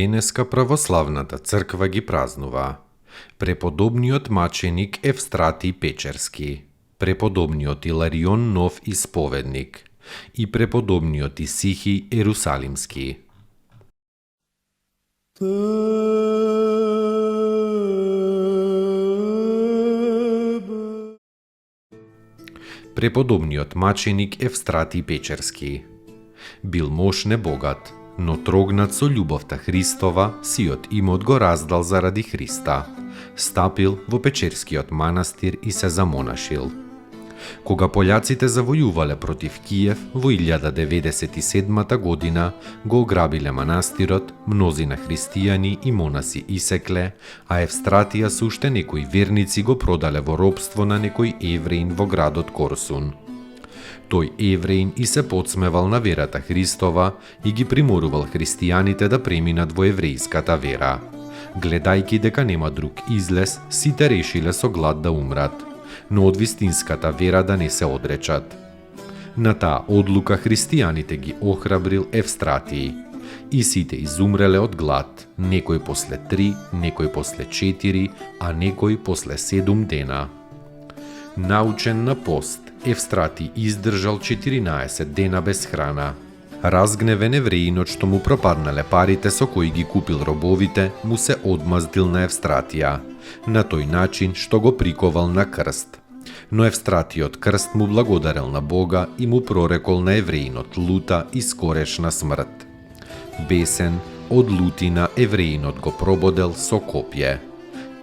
Денеска православната црква ги празнува преподобниот маченик Евстратий Печерски, преподобниот Иларион Нов исповедник и преподобниот Исихий Ерусалимски. Преподобниот маченик Евстратий Печерски бил мош небогат, но трогнат со љубовта Христова, сиот имот го раздал заради Христа. Стапил во Печерскиот манастир и се замонашил. Кога пољаците завојувале против Киев во 1097 година, го ограбиле манастирот, мнозина христијани и монаси исекле, а Евстратија со уште некои верници го продале во робство на некој евреин во градот Корсун. Тој евреин и се подсмевал на верата Христова и ги приморувал христијаните да преминат во еврејската вера. Гледајќи дека нема друг излез, сите решиле со глад да умрат, но од вистинската вера да не се одречат. На таа одлука христијаните ги охрабрил Евстратиј и сите изумреле од глад, некој после 3, некој после 4, а некој после 7 дена. Научен на пост, Евстратиј издржал 14 дена без храна. Разгневен евреинот што му пропаднале парите со кои ги купил робовите, му се одмаздил на Евстратија, на тој начин што го приковал на крст. Но Евстратиот крст му благодарел на Бога и му прорекол на евреинот лута и скорешна смрт. Бесен од лутина евреинот го прободел со копје.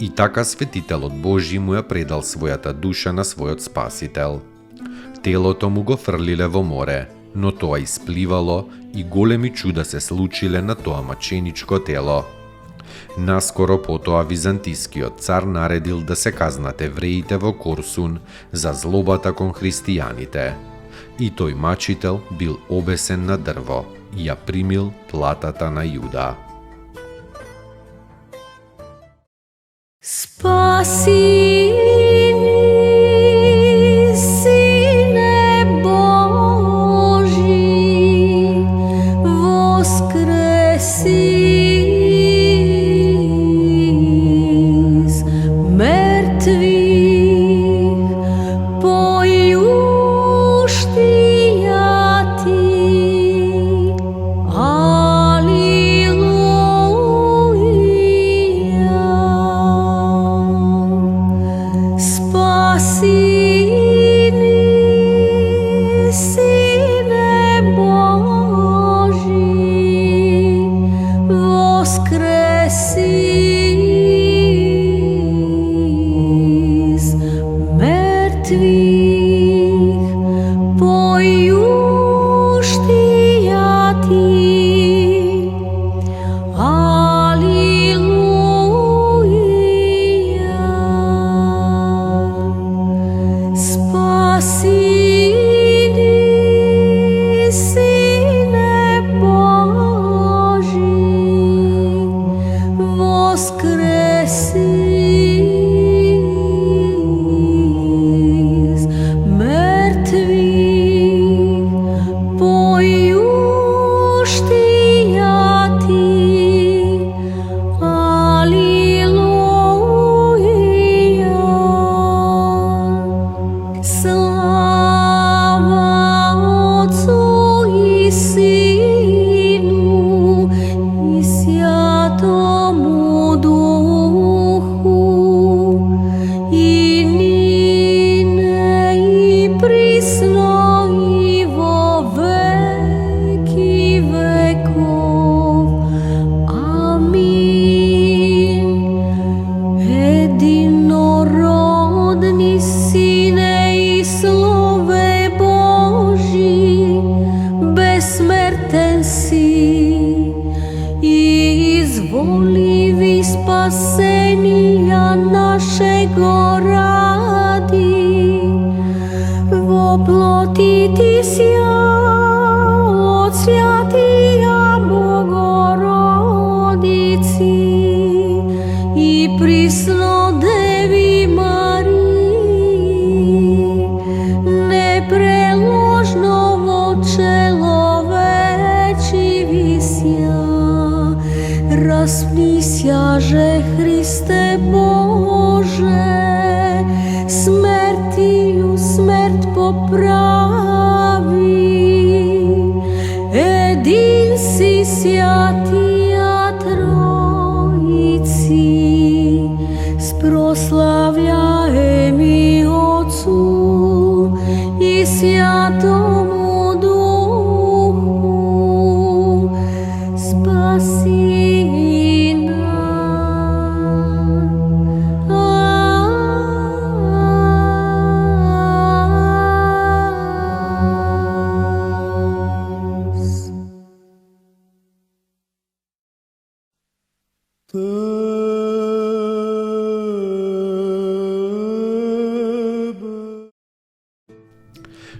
И така светителот Божи му ја предал својата душа на својот спасител. Телото му го фрлиле во море, но тоа испливало и големи чуда се случиле на тоа маченичко тело. Наскоро потоа византискиот цар наредил да се казнат евреите во Корсун за злобата кон христијаните. И тој мачител бил обесен на дрво и ја примил платата на Јуда. Спаси ни, Сине Божи, воскреси из мертвих, појуштија ти, Алилуја. Оплотитися от святия Богородиці і присно Деві Марії, непреложно во человечі вися, распнися же Христе Боже, смертію смерть поправи, един си святия Троїці, спрославляєм і Отцу і Святому Духу, спаси нас.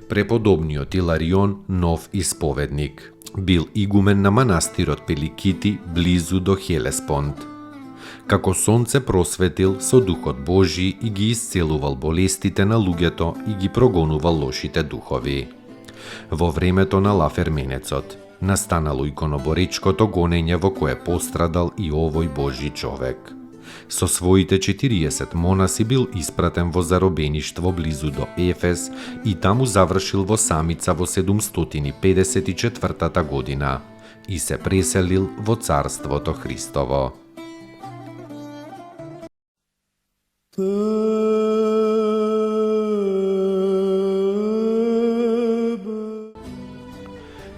Преподобниот Иларион, нов исповедник, бил игумен на манастирот Пеликити близу до Хелеспонд. Како сонце просветил со Духот Божи и ги исцелувал болестите на луѓето и ги прогонувал лошите духови. Во времето на Лаферменецот настанало иконоборечкото гонење во кое пострадал и овој Божи човек. Со своите 40 монаси бил испратен во заробеништво близу до Ефес и таму завршил во самица во 754 година и се преселил во Царството Христово.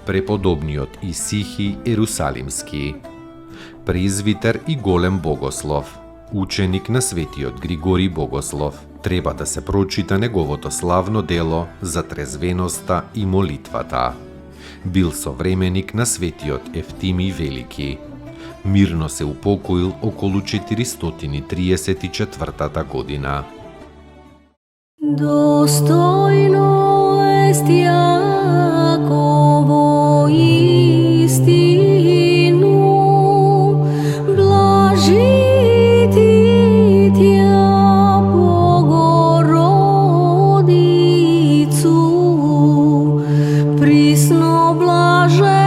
Преподобниот Исихи Ерусалимски, презвитер и голем богослов, ученик на светиот Григорий Богослов, треба да се прочита неговото славно дело за трезвеноста и молитвата. Бил современик на светиот Евтимий Велики. Мирно се упокоил околу 434 година. Достойно est Jakovo istinu, blažiti tja Bogorodicu, prisno blaženuju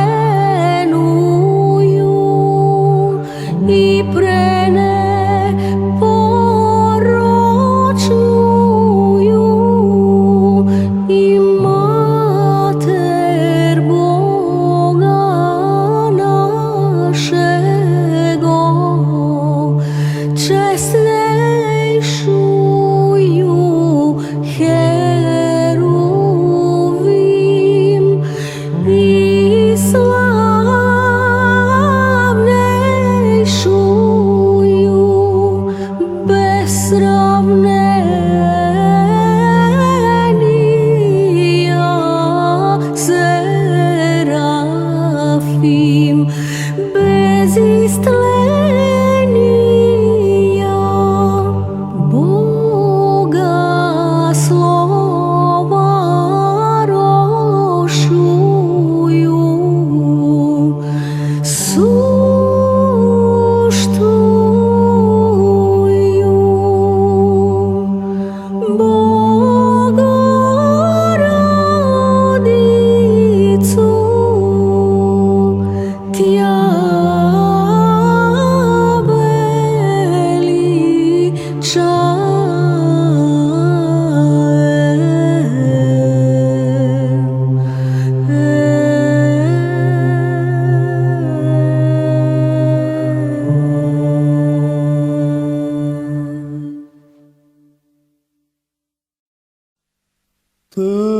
i preneporočnuju i Mater Boga našego, česnejšuju heruvim i slavnejšuju besravnenija serafim, bez istlenija Boga slova rošuju, suštuju Bogorodicu, tja Tebe